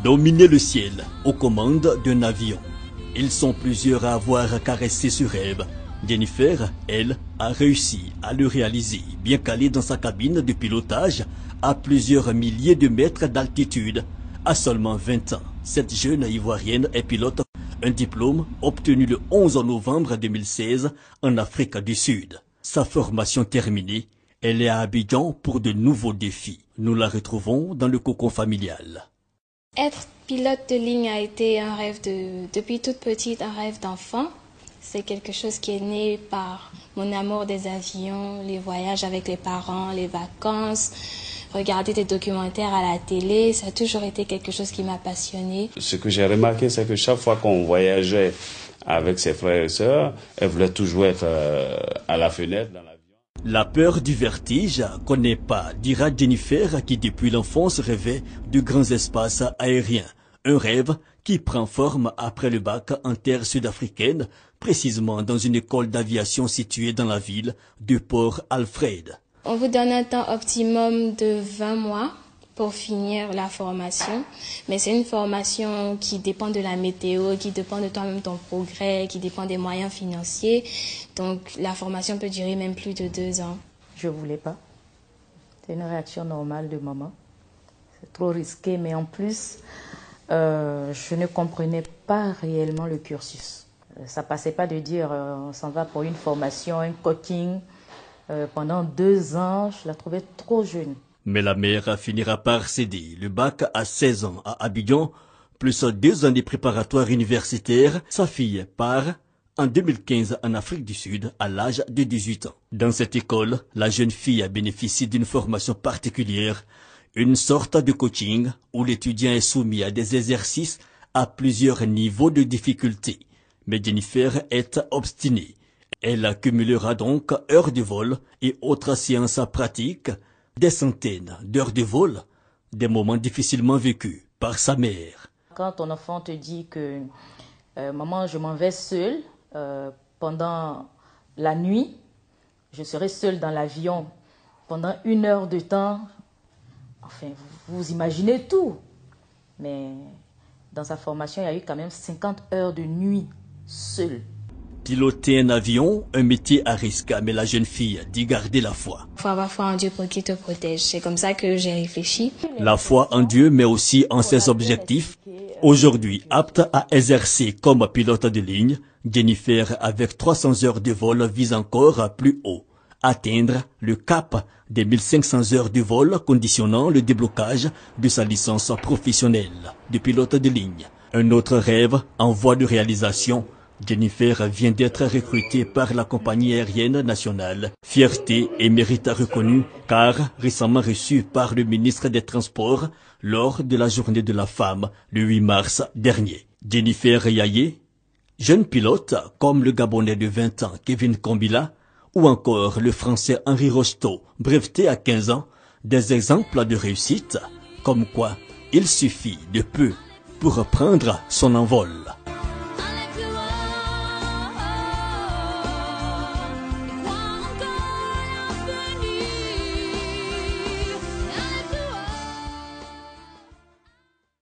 Dominer le ciel aux commandes d'un avion. Ils sont plusieurs à avoir caressé ce rêve. Jennifer, elle, a réussi à le réaliser, bien calée dans sa cabine de pilotage à plusieurs milliers de mètres d'altitude. À seulement 20 ans, cette jeune Ivoirienne est pilote, un diplôme obtenu le 11 novembre 2016 en Afrique du Sud. Sa formation terminée, elle est à Abidjan pour de nouveaux défis. Nous la retrouvons dans le cocon familial. Être pilote de ligne a été un rêve depuis toute petite, un rêve d'enfant. C'est quelque chose qui est né par mon amour des avions, les voyages avec les parents, les vacances, regarder des documentaires à la télé. Ça a toujours été quelque chose qui m'a passionnée. Ce que j'ai remarqué, c'est que chaque fois qu'on voyageait avec ses frères et sœurs, elle voulait toujours être à la fenêtre dans l'avion. La peur du vertige qu'on n'est pas, dira Jennifer qui depuis l'enfance rêvait de grands espaces aériens. Un rêve qui prend forme après le bac en terre sud-africaine, précisément dans une école d'aviation située dans la ville de Port Alfred. On vous donne un temps optimum de 20 mois pour finir la formation, mais c'est une formation qui dépend de la météo, qui dépend de toi-même, ton progrès, qui dépend des moyens financiers. Donc la formation peut durer même plus de 2 ans. Je voulais pas. C'est une réaction normale de maman. C'est trop risqué, mais en plus, je ne comprenais pas réellement le cursus. Ça passait pas de dire on s'en va pour une formation, un coaching. Pendant 2 ans, je la trouvais trop jeune. Mais la mère finira par céder. Le bac à 16 ans à Abidjan, plus 2 années préparatoires universitaires, sa fille part en 2015 en Afrique du Sud à l'âge de 18 ans. Dans cette école, la jeune fille a bénéficié d'une formation particulière, une sorte de coaching où l'étudiant est soumis à des exercices à plusieurs niveaux de difficulté. Mais Jennifer est obstinée. Elle accumulera donc heures de vol et autres séances pratiques, des centaines d'heures de vol, des moments difficilement vécus par sa mère. Quand ton enfant te dit que maman, je m'en vais seule pendant la nuit, je serai seule dans l'avion pendant 1 heure de temps, enfin, vous imaginez tout. Mais dans sa formation, il y a eu quand même 50 heures de nuit seule. Piloter un avion, un métier à risque, mais la jeune fille dit garder la foi. Il faut avoir foi en Dieu pour qu'il te protège. C'est comme ça que j'ai réfléchi. La foi en Dieu, mais aussi en ses objectifs. Aujourd'hui, apte à exercer comme pilote de ligne, Jennifer, avec 300 heures de vol, vise encore plus haut. Atteindre le cap des 1500 heures de vol, conditionnant le déblocage de sa licence professionnelle de pilote de ligne. Un autre rêve en voie de réalisation. Jennifer vient d'être recrutée par la compagnie aérienne nationale. Fierté et mérite reconnus car récemment reçue par le ministre des Transports lors de la journée de la femme le 8 mars dernier. Jennifer Yaye, jeune pilote comme le Gabonais de 20 ans Kevin Kombila ou encore le Français Henri Rocheteau, breveté à 15 ans, des exemples de réussite comme quoi il suffit de peu pour prendre son envol.